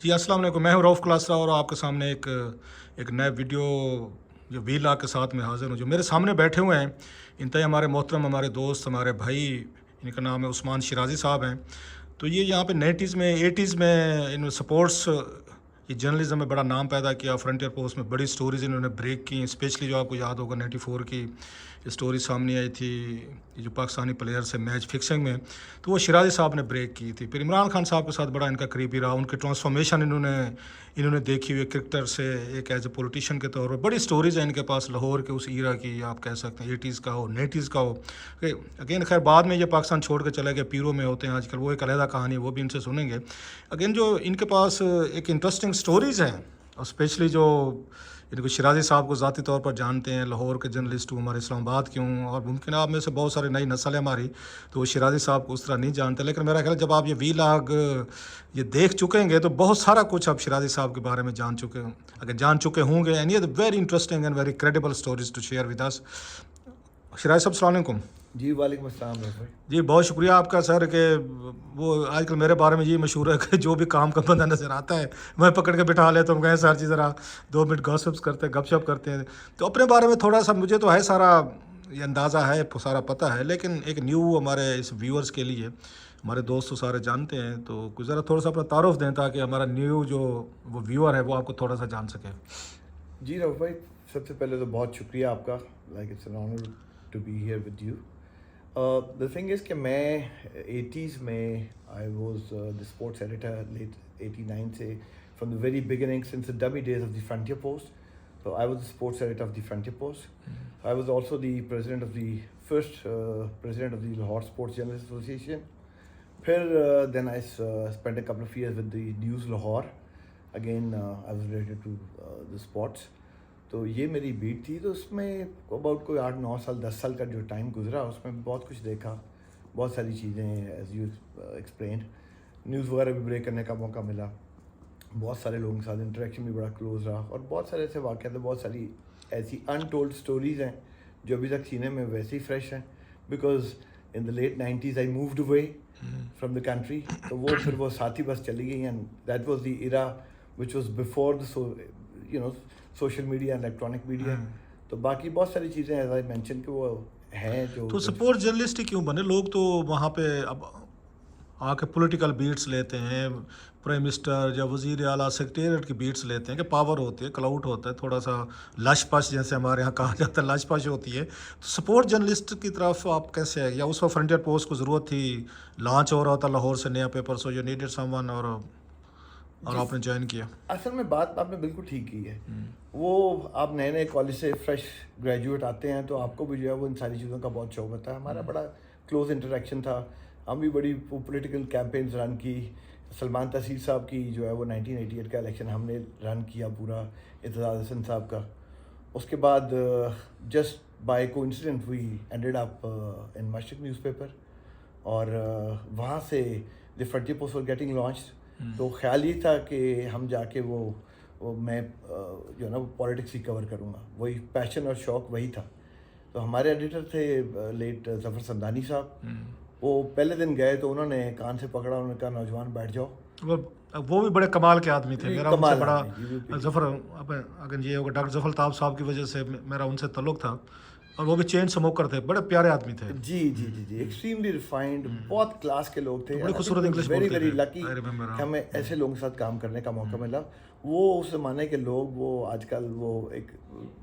جی السلام علیکم، میں ہوں رؤف کلاسرا اور آپ کے سامنے ایک نئے ویڈیو جو ویلاگ کے ساتھ میں حاضر ہوں. جو میرے سامنے بیٹھے ہوئے ہیں انتہائی ہمارے محترم، ہمارے دوست، ہمارے بھائی. ان کا نام ہے عثمان شیرازی صاحب ہیں. تو یہ یہاں پہ 90s میں 80s میں ان سپورٹس یہ جرنلزم میں بڑا نام پیدا کیا. فرنٹیئر پوسٹ میں بڑی سٹوریز انہوں نے بریک کی، اسپیشلی جو آپ کو یاد ہوگا 94 کی اسٹوری سامنے آئی تھی جو پاکستانی پلیئر سے میچ فکسنگ میں، تو وہ شیرازی صاحب نے بریک کی تھی. پھر عمران خان صاحب کے ساتھ بڑا ان کا قریبی رہا. ان کی ٹرانسفارمیشن انہوں نے دیکھی ہوئی کرکٹر سے ایک ایز اے پولیٹیشین کے طور پر. بڑی سٹوریز ہیں ان کے پاس لاہور کے اس ایرا کی، آپ کہہ سکتے ہیں 80s کا ہو 90s کا ہو. اگین خیر بعد میں یہ پاکستان چھوڑ کے چلے گئے، پیرو میں ہوتے ہیں آج کل، وہ ایک علیحدہ کہانی ہے، وہ بھی ان سے سنیں گے. اگین جو ان کے پاس ایک انٹرسٹنگ سٹوریز ہیں، اور اسپیشلی جو ان کو شیرازی صاحب کو ذاتی طور پر جانتے ہیں، لاہور کے جرنلسٹ ہوں، ہمارے اسلام آباد کے ہوں، اور ممکن آپ میں سے بہت سارے نئی نسل ہے ہماری تو وہ شیرازی صاحب کو اس طرح نہیں جانتے. لیکن میرا خیال ہے جب آپ یہ ویلاگ یہ دیکھ چکیں گے تو بہت سارا کچھ آپ شیرازی صاحب کے بارے میں جان چکے ہوں گے. اینڈ یہ very interesting and very credible stories to share with us. Shirazi صاحب السلام علیکم. جی وعلیکم السلام بھائی. جی بہت شکریہ آپ کا سر کہ وہ آج کل میرے بارے میں یہ مشہور ہے کہ جو بھی کام کا بندہ نظر آتا ہے میں پکڑ کے بٹھا لیتا ہوں، کہیں سر جی ذرا 2 منٹ گاسپس کرتے ہیں، گپ شپ کرتے ہیں. تو اپنے بارے میں تھوڑا سا مجھے تو ہے سارا یہ اندازہ ہے، سارا پتہ ہے، لیکن ایک نیو ہمارے اس ویورز کے لیے، ہمارے دوست تو سارے جانتے ہیں، تو کچھ ذرا تھوڑا سا اپنا تعارف دیں تاکہ ہمارا نیو جو وہ ویور ہے وہ آپ کو تھوڑا سا جان سکے. جی رؤف بھائی، سب سے پہلے تو بہت شکریہ آپ کا. Like it's an honour to be here with you. The thing is کہ میں 80s میں I was the sports editor late 89 سے، from the very beginning since the dummy days of the Frontier Post. تو I was the sports editor of the Frontier Post. I was also the president of the first president of the Lahore sports journalist association. پھر then I spend a couple of years with the News Lahore. Again I was related to the sports. تو یہ میری bat تھی. تو اس میں about کوئی 8-9 سال 10 سال کا جو ٹائم گزرا اس میں بہت کچھ دیکھا، بہت ساری چیزیں ایز یو ایکسپلینڈ. نیوز وغیرہ بھی بریک کرنے کا موقع ملا، بہت سارے لوگوں کے ساتھ انٹریکشن بھی بڑا کلوز رہا، اور بہت سارے ایسے واقعات ہیں، بہت ساری ایسی انٹولڈ سٹوریز ہیں جو ابھی تک سینے میں ویسے ہی فریش ہیں. Because in the late 90s I moved away from the country. تو وہ پھر وہ ساتھی بس چلی گئی. And that was the era which was before the social media, electronic media. تو باقی بہت ساری چیزیں ایز آئی مینشن کہ وہ ہیں جو. تو سپورٹ جرنلسٹ ہی کیوں بنے لوگ؟ تو وہاں پہ اب آ کے پولیٹیکل بیٹس لیتے ہیں، پرائم منسٹر یا وزیر اعلیٰ سیکریٹریٹ کی بیٹس لیتے ہیں کہ پاور ہوتی ہے، کلاؤٹ ہوتا ہے، تھوڑا سا لش پش جیسے ہمارے یہاں کہا جاتا ہے لش پش ہوتی ہے. تو سپورٹ جرنلسٹ کی طرف آپ کیسے ہے؟ یا اس وقت فرنٹیئر پوسٹ کو ضرورت تھی، لانچ ہو رہا تھا لاہور سے نیا paper, so you needed some one اور آپ نے جوائن کیا؟ اصل میں بات آپ نے بالکل ٹھیک کی ہے. وہ آپ نئے نئے کالج سے فریش گریجویٹ آتے ہیں تو آپ کو بھی جو ہے وہ ان ساری چیزوں کا بہت شوق ہوتا ہے. ہمارا بڑا کلوز انٹریکشن تھا. ہم بھی بڑی پولیٹیکل کیمپینز رن کی. سلمان تحصیل صاحب کی جو ہے وہ 1988 کا الیکشن ہم نے رن کیا پورا، اعتزاز حسن صاحب کا. اس کے بعد just by coincident we ended up in Mashriq newspaper, اور وہاں سے the Frontier Post for getting launch. تو خیال یہ تھا کہ ہم جا کے وہ میں جو ہے نا وہ پالیٹکس ہی کور کروں گا. وہی پیشن اور شوق وہی تھا. تو ہمارے ایڈیٹر تھے لیٹ ظفر سمدانی صاحب. وہ پہلے دن گئے تو انہوں نے کان سے پکڑا، انہوں نے کہا نوجوان بیٹھ جاؤ. وہ بھی بڑے کمال کے آدمی تھے. میرا ان سے بڑا ظفر اگر یہ ہوگا ڈاکٹر ظفر تاب صاحب کی وجہ سے میرا ان سے تعلق تھا، اور وہ بھی چین اسموکر تھے، بڑے پیارے آدمی تھے. جی جی جی جی ایکسٹریملی ریفائنڈ، بہت کلاس کے لوگ تھے. بڑی خوبصورت انگلش ویری بولتے ویری تھے. لکی کہ ہمیں ایسے لوگوں کے ساتھ کام کرنے کا موقع ملا. وہ اس زمانے کے لوگ وہ آج کل وہ ایک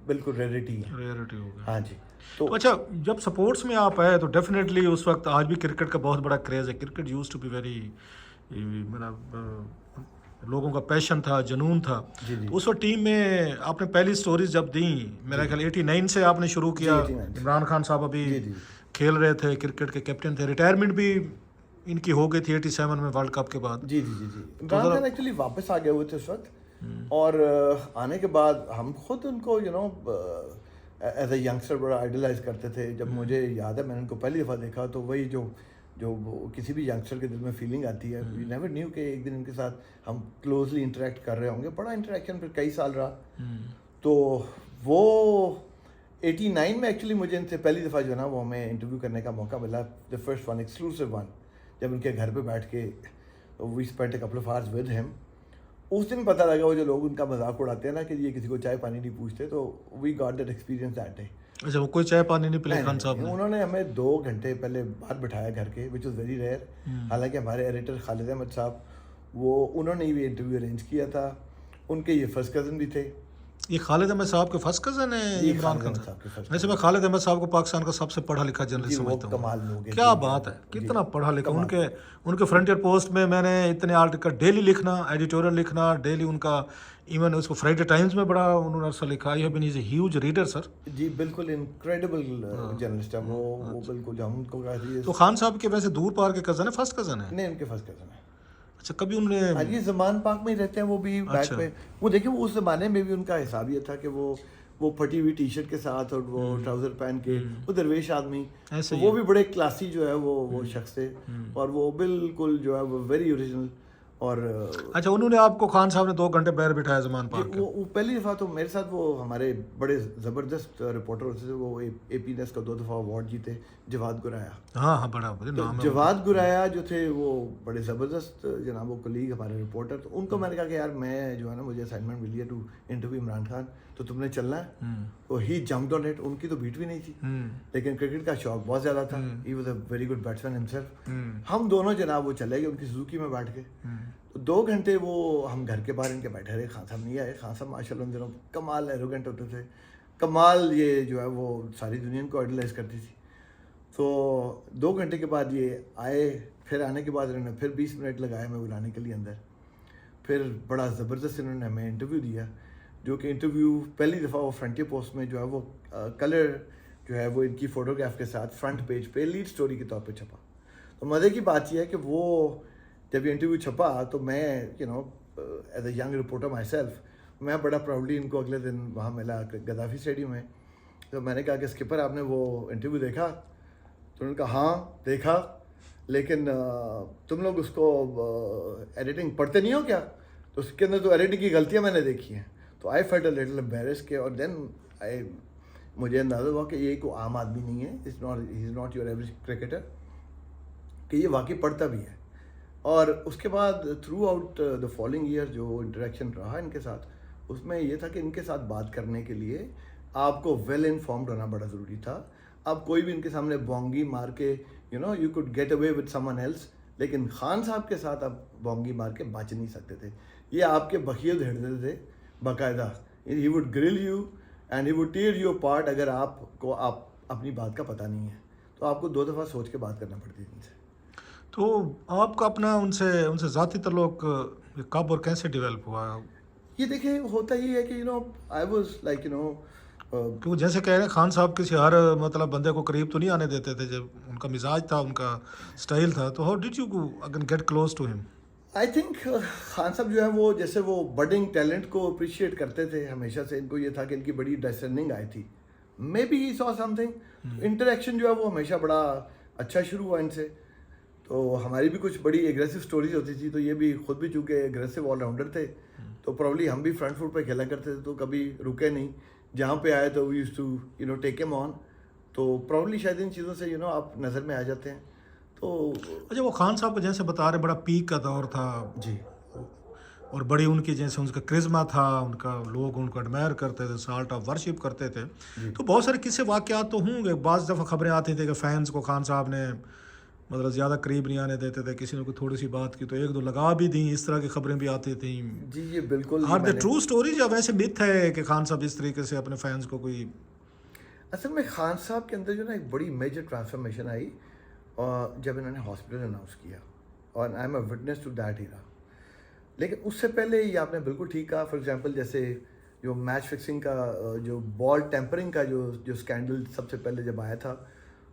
بالکل ریئرٹی ہے. ریئرٹی ہو گئی. ہاں جی. تو اچھا جب سپورٹس میں آپ آئے تو ڈیفینیٹلی اس وقت آج بھی کرکٹ کا بہت بڑا کریز ہے. Cricket used to be very میرا لوگوں کا پیشن تھا، جنون تھا. اس وقت ٹیم میں آپ نے پہلی سٹوریز جب دیں، میرا خیال 89 سے آپ نے شروع کیا. عمران خان صاحب ابھی کھیل رہے تھے، کرکٹ کے کیپٹن تھے. ریٹائرمنٹ بھی ان کی ہو گئی تھی 87 میں ورلڈ کپ کے بعد. جی جی جی جی عمران خان ایکچولی واپس آ گئے ہوئے تھے اس وقت. اور آنے کے بعد ہم خود ان کو ایز اے ینگسٹر بڑا آئیڈلائز کرتے تھے. جب مجھے یاد ہے میں نے ان کو پہلی دفعہ دیکھا تو وہی جو کسی بھی ینگسٹر کے دل میں فیلنگ آتی ہے، وی نیور نیو کہ ایک دن ان کے ساتھ ہم کلوزلی انٹریکٹ کر رہے ہوں گے. بڑا انٹریکشن پھر کئی سال رہا. تو وہ 89 میں ایکچولی مجھے ان سے پہلی دفعہ جو ہے نا وہ ہمیں انٹرویو کرنے کا موقع ملا. The first one, exclusive one, جب ان کے گھر پہ بیٹھ کے we spend a couple of hours with him. اس دن پتہ لگا وہ جو لوگ ان کا مذاق اڑاتے ہیں نا کہ یہ کسی کو چائے پانی نہیں پوچھتے, تو we got that experience that day. اچھا وہ کوئی چائے پانی نہیں پلے خان صاحب نے؟ انہوں نے ہمیں 2 گھنٹے پہلے باہر بٹھایا گھر کے, وچ واز ویری ریئر. حالانکہ ہمارے ایڈیٹر خالد احمد صاحب وہ انہوں نے بھی انٹرویو ارینج کیا تھا, ان کے یہ فرسٹ کزن بھی تھے. یہ خالد احمد صاحب کے فرسٹ کزن ہیں عمران خان صاحب؟ ویسے میں خالد احمد صاحب کو پاکستان کا سب سے پڑھا لکھا جرنلسٹ سمجھتا ہوں. کمال لوگ ہیں, کیا بات ہے, کتنا پڑھا لکھا. ان کے فرنٹیئر پوسٹ میں نے اتنے آرٹیکل ڈیلی لکھنا, ایڈیٹوریل لکھنا ڈیلی ان کا, ایون اس کو فرائیڈے ٹائمز میں بڑا انہوں نے عرصہ لکھا. یہ بن از اے ہیوج ریڈر سر. جی بالکل انکریڈیبل جرنلسٹ ہے وہ بالکل. ہم کو تو خان صاحب کے ویسے دور پار کے کزن ہے, فرسٹ کزن ہے؟ نہیں, ان کے فرسٹ کزن ہے. اچھا کبھی انہوں نے یہ زمان پاک میں ہی رہتے ہیں وہ بھی بیک پہ. وہ دیکھیں وہ اس زمانے میں بھی ان کا حساب یہ تھا کہ وہ پھٹی ہوئی ٹی شرٹ کے ساتھ اور وہ ٹراؤزر پہن کے, وہ درویش آدمی, وہ بھی بڑے کلاسی جو ہے وہ شخص تھے, اور وہ بالکل جو ہے وہ ویری اوریجنل. اور اچھا انہوں نے آپ کو خان صاحب نے 2 گھنٹے باہر بٹھایا زمان پاک؟ وہ پہلی دفعہ تو میرے ساتھ وہ ہمارے بڑے زبردست رپورٹر ہوتے تھے, وہ اے پی نیس کا 2 دفعہ ایوارڈ جیتے, جواد گرایا. ہاں بڑا نام ہے. جواد گرایا جو تھے وہ بڑے زبردست جناب, وہ کلیگ ہمارے رپورٹر. تو ان کو میں نے کہا کہ یار میں جو ہے نا مجھے اسائنمنٹ ملی ہے ٹو انٹرویو عمران خان, تو تم نے چلنا ہے. تو ہی جمپڈ آن اٹ. ان کی تو بیٹ بھی نہیں تھی, لیکن کرکٹ کا شوق بہت زیادہ تھا. He was a very good batsman himself. ہم دونوں جناب وہ چلے گئے ان کی سوزوکی میں بیٹھ کے. 2 گھنٹے وہ ہم گھر کے باہر ان کے بیٹھے رہے. خان صاحب نہیں آئے. خان صاحب ماشاء اللہ ان دنوں کمال ایروگنٹ ہوتے تھے, کمال. یہ جو ہے وہ ساری دنیا ان کو آئیڈلائز کرتی تھی. تو 2 گھنٹے کے بعد یہ آئے. پھر آنے کے بعد انہوں نے پھر 20 منٹ لگائے میں بلانے کے لیے اندر. پھر بڑا زبردست انہوں نے ہمیں انٹرویو دیا, جو کہ انٹرویو پہلی دفعہ وہ فرنٹیئر پوسٹ میں جو ہے وہ کلر جو ہے وہ ان کی فوٹوگراف کے ساتھ فرنٹ پیج پہ لیڈ سٹوری کے طور پہ چھپا. تو مزے کی بات یہ ہے کہ وہ جب یہ انٹرویو چھپا تو میں as a young reporter my self, میں بڑا پراؤڈلی ان کو اگلے دن وہاں ملا گدافی اسٹیڈیم میں. تو میں نے کہا کہ اسکپر آپ نے وہ انٹرویو دیکھا؟ تو انہوں نے کہا ہاں دیکھا, لیکن تم لوگ اس کو ایڈیٹنگ پڑھتے نہیں ہو کیا؟ تو اس کے اندر تو ایڈیٹنگ کی غلطیاں میں نے دیکھی ہیں. تو I felt a little embarrassed کے, اور دین مجھے اندازہ ہوا کہ یہ کوئی عام آدمی نہیں ہے, he is not your average cricketer, کہ یہ واقعی پڑھتا بھی ہے. اور اس کے بعد throughout the following year جو انٹریکشن رہا ان کے ساتھ, اس میں یہ تھا کہ ان کے ساتھ بات کرنے کے لیے آپ کو ویل انفارمڈ ہونا بڑا ضروری تھا. آپ کوئی بھی ان کے سامنے بونگی مار کے you could get away with someone else, لیکن خان صاحب کے ساتھ آپ بونگی مار کے بچ نہیں سکتے تھے. یہ آپ کے بخیل ہردے تھے باقاعدہ. He would grill you and he would tear you apart اگر آپ کو اپنی بات کا پتہ نہیں ہے. تو آپ کو 2 دفعہ سوچ کے بات کرنا پڑتی تھی ان سے. تو آپ کا اپنا ان سے ذاتی تعلق کب اور کیسے ڈیولپ ہوا؟ یہ دیکھیں ہوتا یہ ہے کہ آئی واز لائک تو جیسے کہہ رہے ہیں خان صاحب کسی ہر مطلب بندے کو قریب تو نہیں آنے دیتے تھے, جب ان کا مزاج تھا, ان کا اسٹائل تھا. تو how did you go again get close to him? I think Khan صاحب جو ہے وہ جیسے وہ بڈنگ ٹیلنٹ کو اپریشیٹ کرتے تھے ہمیشہ سے. ان کو یہ تھا کہ ان کی بڑی ڈسرننگ آئی تھی, maybe he saw something. Interaction جو ہے وہ ہمیشہ بڑا اچھا شروع ہوا ان سے. تو ہماری بھی کچھ بڑی ایگریسو اسٹوریز ہوتی تھی, تو یہ بھی خود بھی چونکہ ایگریسو آل راؤنڈر تھے, تو پرابلی ہم بھی فرنٹ فوٹ پہ کھیلا کرتے تھے, تو کبھی رکے نہیں. جہاں پہ آئے تو we use to take M آن. تو پرابلی شاید ان چیزوں سے آپ نظر میں آ جاتے ہیں. تو اچھا وہ خان صاحب کو جیسے بتا رہے بڑا پیک کا دور تھا جی, اور بڑی ان کی جیسے ان کا کرزما تھا, ان کا لوگ ان کو ایڈمائر کرتے تھے, سالٹ آف ورشپ کرتے تھے. تو بہت سارے قصے واقعات تو ہوں گے. بعض دفعہ خبریں آتی تھیں کہ فینس کو خان صاحب نے مطلب زیادہ قریب نہیں آنے دیتے تھے, کسی نے کوئی تھوڑی سی بات کی تو 1-2 لگا بھی دیں, اس طرح کی خبریں بھی آتی تھیں. جی یہ بالکل. آر دے ٹرو اسٹوریز یا ویسے متھ ہے کہ خان صاحب اس طریقے سے اپنے فینس کو کوئی؟ اصل میں خان صاحب کے اندر جو نا ایک بڑی میجر ٹرانسفارمیشن آئی جب انہوں نے ہاسپٹل اناؤنس کیا, اور I am a witness to that era. لیکن اس سے پہلے یہ آپ نے بالکل ٹھیک کہا. فار ایگزامپل جیسے جو میچ فکسنگ کا جو بال ٹیمپرنگ کا جو اسکینڈل سب سے پہلے جب آیا تھا,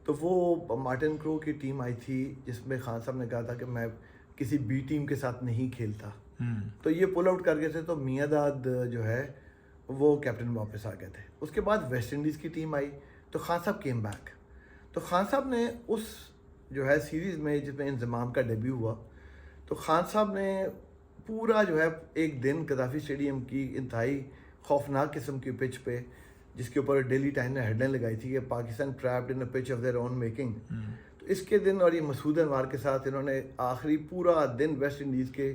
تو وہ مارٹن کرو کی ٹیم آئی تھی جس میں خان صاحب نے کہا تھا کہ میں کسی بی ٹیم کے ساتھ نہیں کھیلتا. تو یہ پل آؤٹ کر گئے تھے, تو میاں داد جو ہے وہ کیپٹن واپس آ گئے تھے. اس کے بعد ویسٹ انڈیز کی ٹیم آئی, تو خان صاحب کیم بیک. تو خان صاحب نے اس جو ہے سیریز میں جس میں انضمام کا ڈیبیو ہوا, تو خان صاحب نے پورا جو ہے ایک دن گدافی اسٹیڈیم کی انتہائی خوفناک قسم کی پچ پہ, جس کے اوپر ڈیلی ٹائم نے ہیڈ لائن لگائی تھی کہ Pakistan trapped in a pitch of their own making. تو اس کے دن اور یہ مسعود انوار کے ساتھ انہوں نے آخری پورا دن ویسٹ انڈیز کے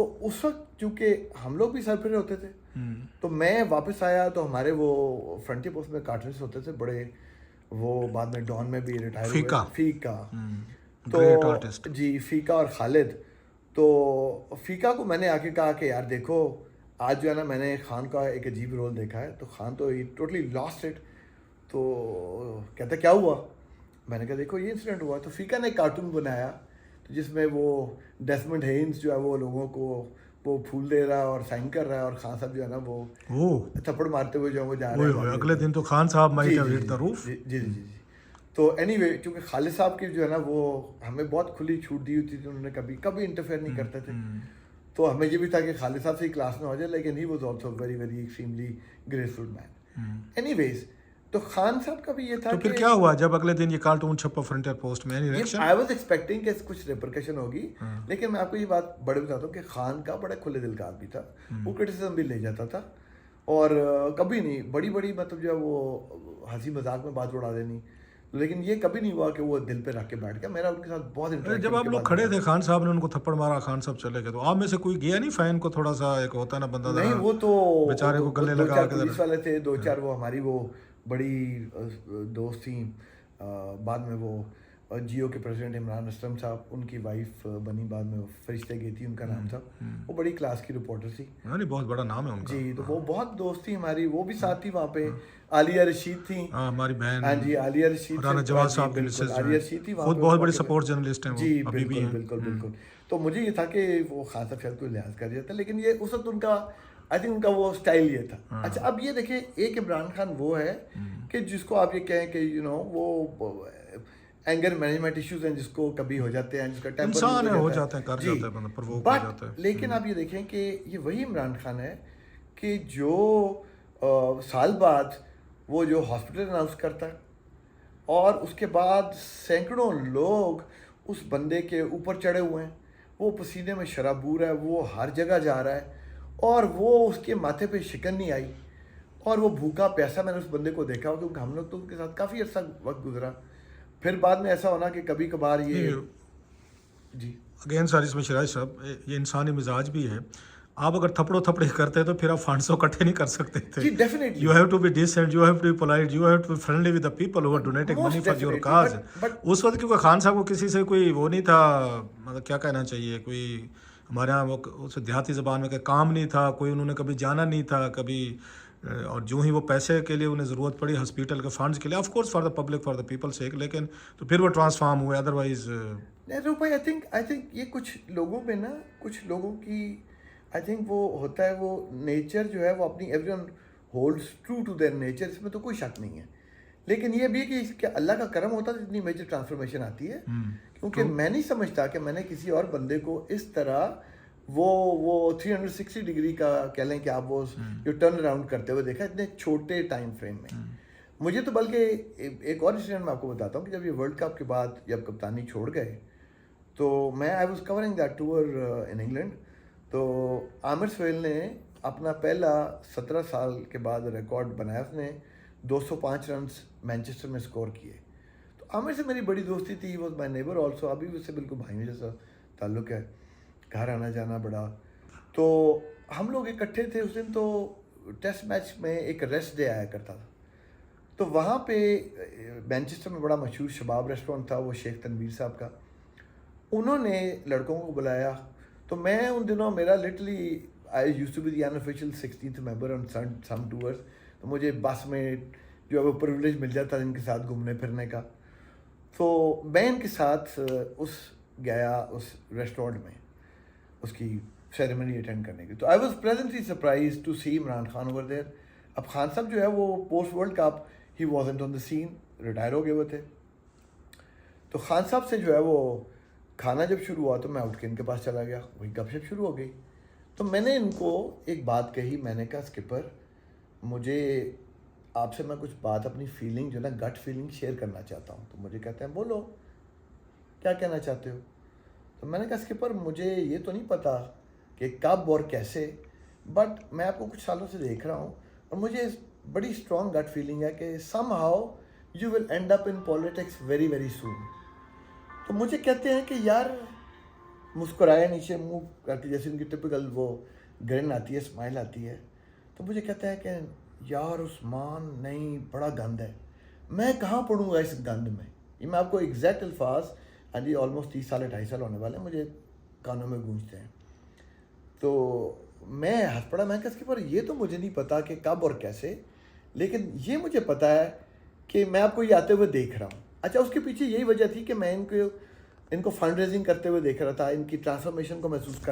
تو اس وقت چونکہ ہم لوگ بھی سرفرے ہوتے تھے تو میں واپس آیا تو ہمارے وہ فرنٹی پوسٹ میں کارٹونسٹ ہوتے تھے بڑے, وہ بعد میں ڈان میں بھی ریٹائر ہوئے, فیکا تو جی فیکا اور خالد. تو فیکا کو میں نے آ کے کہا کہ یار دیکھو آج جو ہے نا میں نے خان کا ایک عجیب رول دیکھا ہے. تو خان تو ٹوٹلی لاسٹ اٹ. تو کہتا کیا ہوا؟ میں نے کہا دیکھو یہ انسیڈنٹ ہوا. تو فیکا نے ایک کارٹون بنایا جس میں وہ ڈیسمنڈ ہینز جو ہے وہ لوگوں کو وہ پھول دے رہا ہے اور سائن کر رہا ہے, اور خان صاحب جو ہے نا وہ تھپڑ مارتے ہوئے جو ہے وہ جا رہے ہیں. اگلے دن تو خان صاحب مائٹ ہیو ہٹ دی روف. جی. تو اینی وے چونکہ خالد صاحب کی جو ہے نا وہ ہمیں بہت کھلی چھوٹ دی ہوتی تھی, انہوں نے کبھی انٹرفیئر نہیں کرتے تھے. تو ہمیں یہ بھی تھا کہ خالد صاحب سے ہی کلاس میں ہو جائے, لیکن he was also very very extremely graceful man. Anyways تو خان صاحب کا بھی یہ تھا. تو پھر کیا ہوا جب اگلے دن یہ کارٹون چھپا فرنٹیئر پوسٹ میں؟ آئی واز ایکسپیکٹنگ کہ کچھ ریپرکشن ہوگی, لیکن میں آپ کو یہ بات بڑے بتاتا ہوں کہ خان کا بڑا کھلے دل کا آدمی تھا. وہ کرٹیسزم بھی لے جاتا تھا اور کبھی نہیں بڑی مطلب جو ہے وہ ہنسی مذاق میں بات اڑا دینی, لیکن یہ کبھی نہیں ہوا کہ وہ دل پہ رکھ کے بیٹھ گیا. میرا ان کے ساتھ بہت انٹریکشن. جب آپ لوگ کھڑے تھے خان صاحب نے ان کو تھپڑ مارا, خان صاحب چلے گئے, تو آپ میں سے کوئی گیا نہیں فین کو تھوڑا سا ایک ہوتا ہے نا بندہ؟ نہیں وہ تو بیچارے کو گلے لگا کے پولیس والے تھے, 2-4 وہ ہماری وہ بڑی دوست تھیں. بعد میں وہ جیو کے پریزیڈنٹ عمران اسلم صاحب, ان کی وائف بنی بعد میں فرشتے گئی تھی ان کا نام تھا, وہ بڑی کلاس کی رپورٹر تھی. بہت بڑا نام ہے ان کا. جی تو وہ بہت دوست تھی ہماری, وہ بھی ساتھ تھی وہاں پہ. عالیہ رشید تھی ہماری بہن. ہاں جی عالیہ رشید, رانا جواد صاحب کی مسز, عالیہ رشید تھی, خود بہت بڑی سپورٹ جرنلسٹ ہیں وہ. جی بالکل. تو مجھے یہ تھا کہ وہ خان صاحب شاید کوئی لحاظ کر دیا تھا, لیکن یہ اس وقت ان کا آئی تھنک ان کا وہ اسٹائل یہ تھا. اچھا اب یہ دیکھیں ایک عمران خان وہ ہے کہ جس کو آپ یہ کہیں کہ یو نو وہ اینگر مینجمنٹ ایشوز ہیں جس کو کبھی ہو جاتے ہیں, جس کا ٹیمپر انسان ہے, ہو جاتے ہیں, کر جاتا ہے بندہ, پرووک ہو جاتا ہے. لیکن آپ یہ دیکھیں کہ یہ وہی عمران خان ہے کہ جو سال بعد وہ جو ہاسپٹل اناؤنس کرتا ہے اور اس کے بعد سینکڑوں لوگ اس بندے کے اوپر چڑھے ہوئے ہیں, وہ پسینے میں شرابور ہے, وہ ہر جگہ جا رہا ہے اور وہ اس کے ماتھے پہ شکن نہیں آئی اور وہ بھوکا پیاسا. میں نے اس بندے کو دیکھا کیونکہ ہم لوگ تو ان کے ساتھ کافی عرصہ وقت گزرا. پھر بعد میں ایسا ہونا کہ کبھی کبھار یہ جی اگین سر اس میں شراج صاحب یہ انسانی مزاج بھی ہے. آپ اگر تھپڑے کرتے تو پھر آپ فنڈس اکٹھے نہیں کر سکتے تھے. جی definitely you have to be decent, you have to be polite, you have to be friendly with the people who are donating money for your cause. اس وقت کیونکہ خان صاحب کو کسی سے کوئی وہ نہیں تھا, مطلب کیا کہنا چاہیے, کوئی ہمارے یہاں وہ اس دیہاتی زبان میں کہ کام نہیں تھا, کوئی انہوں نے کبھی جانا نہیں تھا کبھی, اور جو ہی وہ پیسے کے لیے انہیں ضرورت پڑی ہاسپٹل کے فنڈس کے لیے, of course for the public for the people sake, لیکن تو پھر وہ ٹرانسفارم ہوئے. ادروائز نہیں بھائی آئی تھنک یہ کچھ لوگوں میں نا, کچھ لوگوں کی آئی تھنک وہ ہوتا ہے, وہ نیچر جو ہے وہ اپنی every one holds true to their nature, اس میں تو کوئی شک نہیں ہے. لیکن یہ بھی ہے کہ اللہ کا کرم ہوتا ہے تو اتنی میجر ٹرانسفارمیشن آتی ہے. کیونکہ میں نہیں سمجھتا کہ میں نے کسی اور بندے کو اس طرح وہ 360 ڈگری کا کہہ لیں کہ آپ وہ جو ٹرن اراؤنڈ کرتے ہوئے دیکھا اتنے چھوٹے ٹائم فریم میں. مجھے تو بلکہ ایک اور انسیڈنٹ میں آپ کو بتاتا ہوں کہ جب یہ ورلڈ کپ کے بعد جب کپتانی چھوڑ گئے تو میں I was covering that tour in England. تو عامر سہیل نے اپنا پہلا 17 سال کے بعد ریکارڈ بنایا, اس نے 205 رنز مینچسٹر میں اسکور کیے. تو عامر سے میری بڑی دوستی تھی, واز مائی نیبر آلسو, ابھی اس سے بالکل بھائی جیسا تعلق ہے, گھر آنا جانا بڑا. تو ہم لوگ اکٹھے تھے اس دن, تو ٹیسٹ میچ میں ایک ریسٹ ڈے آیا کرتا تھا. تو وہاں پہ مینچسٹر میں بڑا مشہور شباب ریسٹورینٹ تھا, وہ شیخ تنویر صاحب کا, انہوں نے لڑکوں کو بلایا. تو میں ان دنوں میرا literally I used to be the unofficial 16th member on some tours, تو مجھے بس میں جو ہے وہ پریولیج مل جاتا ان کے ساتھ گھومنے پھرنے کا. تو میں ان کے ساتھ گیا اس ریسٹورینٹ میں اس کی سیریمنی اٹینڈ کرنے کی. تو I was pleasantly surprise to see Imran Khan over there. اب خان صاحب جو ہے وہ post World Cup he wasn't on the scene, retire ہو گئے ہوئے تھے. تو خان صاحب سے جو ہے وہ کھانا جب شروع ہوا تو میں اٹھ کے ان کے پاس چلا گیا, وہی گپ شپ شروع ہو گئی. تو میں نے ان کو ایک بات کہی, میں نے کہا اسکپر مجھے آپ سے میں کچھ بات اپنی فیلنگ جو نا گٹ فیلنگ شیئر کرنا چاہتا ہوں. تو مجھے کہتے ہیں بولو کیا کہنا چاہتے ہو. تو میں نے کہا اسکپر مجھے یہ تو نہیں پتا کہ کب اور کیسے, بٹ میں آپ کو کچھ سالوں سے دیکھ رہا ہوں اور مجھے بڑی اسٹرانگ گٹ فیلنگ ہے کہ some how you will end up in politics very very soon. تو مجھے کہتے ہیں کہ یار مسکرایا نیچے منہ کر کے, جیسے ان کی ٹپکل وہ گرن آتی ہے, اسمائل آتی ہے. تو مجھے کہتا ہے کہ یار عثمان نہیں, بڑا گند ہے. میں کہاں پڑھوں گا اس گند میں. یہ میں آپ کو ایگزیکٹ الفاظ, ہاں جی آلموسٹ 30 سال 28 سال ہونے والے ہیں, مجھے کانوں میں گونجتے ہیں. تو میں ہنس پڑا, میں کہا اس کے پر یہ تو مجھے نہیں پتا کہ کب اور کیسے, لیکن یہ مجھے پتا ہے کہ میں آپ کو یہ آتے ہوئے دیکھ رہا ہوں. اچھا اس کے پیچھے یہی وجہ تھی کہ میں ان کو فنڈ ریزنگ کرتے ہوئے دیکھ رہا تھا, ان کی ٹرانسفارمیشن کو محسوس کر